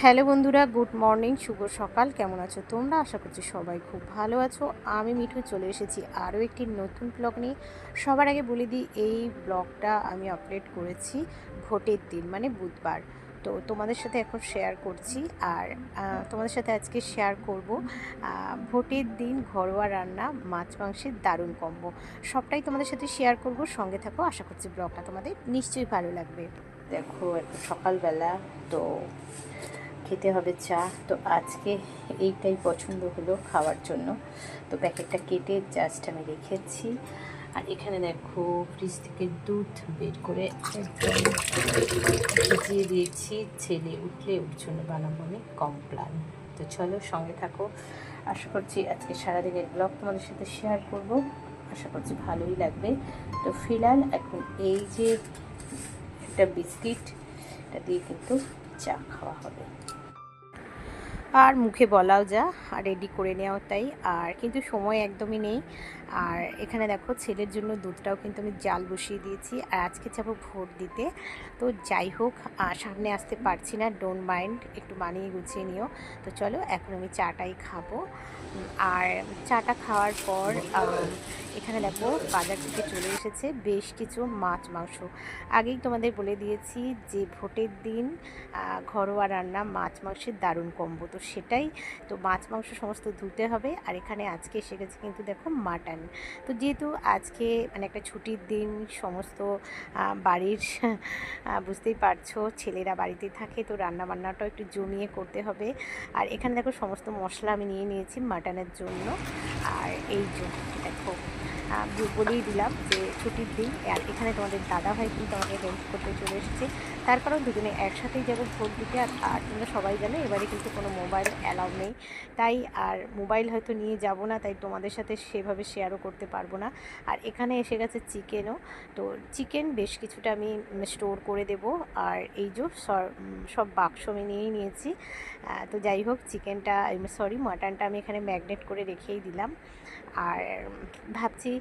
Hello বন্ধুরা, good morning, শুভ সকাল। কেমন আছো তোমরা? আশা করছি সবাই খুব ভালো আছো। আমি মিঠু চলে এসেছি আরও একটি নতুন ব্লগ নিয়ে। সবার আগে বলে দিই, এই ব্লগটা আমি আপলোড করেছি ভোটের দিন, মানে বুধবার। তো তোমাদের সাথে এখন শেয়ার করছি। আর তোমাদের সাথে আজকে শেয়ার করব ভোটের দিন ঘরোয়া রান্না, মাছ মাংসের দারুণ কম্বো। সবটাই তোমাদের সাথে শেয়ার করব, সঙ্গে থাকো। আশা করছি ব্লগটা তোমাদের নিশ্চয়ই ভালো লাগবে। দেখো, এখন সকালবেলা, তো খেতে হবে চা। তো আজকে এইটাই পছন্দ হলো খাওয়ার জন্য। তো প্যাকেটটা কেটে জাস্ট আমি রেখেছি। আর এখানে দেখো, ফ্রিজ থেকে দুধ বের করে একদম ভিজিয়ে দিয়েছি। ছেলে উঠলে ওর জন্য বানাবো আমি কমপ্লান। তো চলো, সঙ্গে থাকো। আশা করছি আজকে সারাদিনের ব্লগ তোমাদের সাথে শেয়ার করব। আশা করছি ভালোই লাগবে। তো ফিলহাল এখন এই যে একটা বিস্কিট, এটা দিয়ে কিন্তু চা খাওয়া হবে। আর মুখে বলাও যা, আর রেডি করে নেওয়াও তাই। আর কিন্তু সময় একদমই নেই। আর এখানে দেখো, ছেলের জন্য দুধটাও কিন্তু আমি জাল বসিয়ে দিয়েছি। আর আজকে যাবো ভোট দিতে। তো যাই হোক, সামনে আসতে পারছি না, ডোন্ট মাইন্ড, একটু বানিয়ে গুছিয়ে নিও। তো চলো, এখন আমি চাটাই খাবো। আর চাটা খাওয়ার পর এখানে দেখো, বাজার থেকে চলে এসেছে বেশ কিছু মাছ মাংস। আগেই তোমাদের বলে দিয়েছি যে ভোটের দিন ঘরোয়া রান্না, মাছ মাংসের দারুণ কম্বো। তো সেটাই, তো মাছ মাংস সমস্ত ধুতে হবে। আর এখানে আজকে এসে গেছে কিন্তু দেখো মাটন। তো যেহেতু আজকে মানে একটা ছুটির দিন, সমস্ত বাড়ির বুঝতেই পারছো, ছেলেরা বাড়িতেই থাকে, তো রান্নাবান্নাটাও একটু জমিয়ে করতে হবে। আর এখানে দেখো, সমস্ত মশলা আমি নিয়ে নিয়েছি মাটনের জন্য। আর এই যে দেখো, বলেই দিলাম যে ছুটির দিন। আর এখানে তোমাদের দাদাভাই কিন্তু আমাকে হেল্প করতে চলে এসেছে। তার কারণ দুজনে একসাথেই যাবো ভোট দিতে। আর তোমরা সবাই জানো, এবারে কিন্তু কোনো মোবাইল অ্যালাউ নেই। তাই আর মোবাইল হয়তো নিয়ে যাব না, তাই তোমাদের সাথে সেভাবে শেয়ারও করতে পারবো না। আর এখানে এসে গেছে চিকেনও। তো চিকেন বেশ কিছুটা আমি স্টোর করে দেব। আর এই যে সব বাক্স আমি নিয়েই নিয়েছি। তো যাই হোক, চিকেনটা, মাটনটা আমি এখানে ম্যাগনেট করে রেখেই দিলাম। আর ভাবছি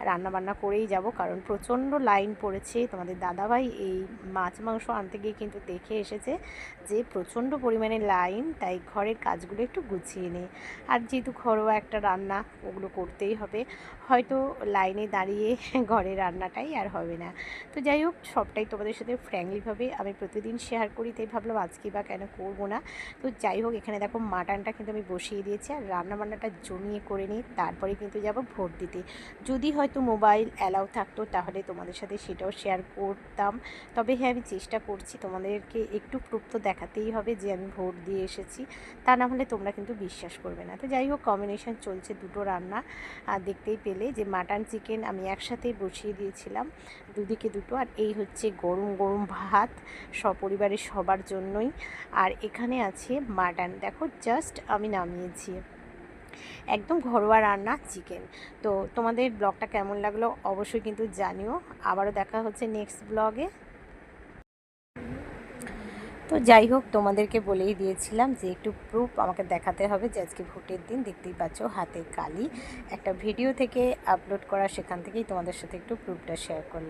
রান্নাবান্না করেই যাব, কারণ প্রচণ্ড লাইন পড়েছে। তোমাদের দাদাভাই এই মাছ মাংস আনতে গিয়ে কিন্তু দেখে এসেছে যে প্রচণ্ড পরিমাণে লাইন, তাই ঘরের কাজগুলো একটু গুছিয়ে নিই। আর যেহেতু ঘরোয়া একটা রান্না, ওগুলো করতেই হবে। হয়তো লাইনে দাঁড়িয়ে ঘরের রান্নাটাই আর হবে না। তো যাই হোক, সবটাই তোমাদের সাথে ফ্র্যাঙ্কলিভাবে আমি প্রতিদিন শেয়ার করি, তাই ভাবলাম আজকে বা কেন করবো না। তো যাই হোক, এখানে দেখো মাটনটা কিন্তু আমি বসিয়ে দিয়েছি। আর রান্নাবান্নাটা জমিয়ে করে নিই, তারপরে কিন্তু যাব ভোট দিতে। যদি হয়তো মোবাইল অ্যালাউ থাকতো, তাহলে তোমাদের সাথে সেটাও শেয়ার করতাম। তবে হ্যাঁ, আমি চেষ্টা করছি, তোমাদেরকে একটু প্রুফ তো দেখাতেই হবে যে আমি ভোট দিয়ে এসেছি। তা না হলে তোমরা কিন্তু বিশ্বাস করবে না। তো যাই হোক, কম্বিনেশন চলছে দুটো রান্না। আর দেখতেই পেলে যে মাটন চিকেন আমি একসাথেই বসিয়ে দিয়েছিলাম, দুদিকে দুটো। আর এই হচ্ছে গরম গরম ভাত, সপরিবারের সবার জন্যই। আর এখানে আছে মাটন, দেখো জাস্ট আমি নামিয়েছি। একদম ঘরোয়া রান্না চিকেন। তো তোমাদের ব্লগটা কেমন লাগলো অবশ্যই কিন্তু জানিও। আবারও দেখা হচ্ছে নেক্সট ব্লগে। তো যাই হোক, তোমাদেরকে বলেই দিয়েছিলাম যে একটু প্রুফ আমাকে দেখাতে হবে যে আজকে ভোটের দিন। দেখতেই পাচ্ছ হাতে কালি, একটা ভিডিও থেকে আপলোড করা, সেখান থেকেই তোমাদের সাথে একটু প্রুফটা শেয়ার করলাম।